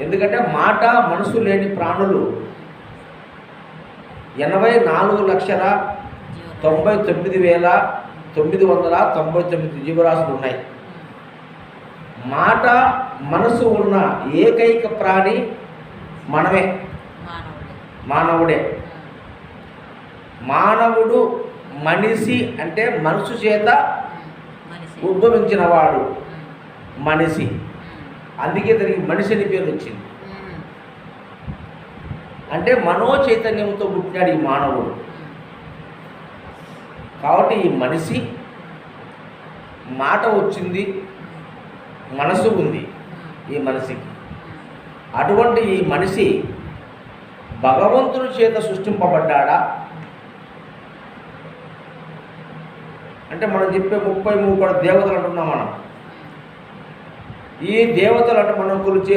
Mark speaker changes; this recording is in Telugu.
Speaker 1: ఎందుకంటే మాట మనసు లేని ప్రాణులు 84,99,999 జీవరాశులు ఉన్నాయి. మాట మనసు ఉన్న ఏకైక ప్రాణి మనమే, మానవుడే. మానవుడు మనిషి అంటే మనసు చేత ఉద్భవించినవాడు మనిషి. అందుకే దానికి మనిషి అని పేరు వచ్చింది. అంటే మనో చైతన్యంతో పుట్టినాడు ఈ మానవుడు. కాబట్టి ఈ మనిషి మాట వచ్చింది, మనసు ఉంది ఈ మనిషికి. అటువంటి ఈ మనిషి భగవంతుని చేత సృష్టింపబడ్డా అంటే మనం చెప్పే 33 దేవతలు అంటున్నాం మనం. ఈ దేవతలు అంటే మనం కొలిచే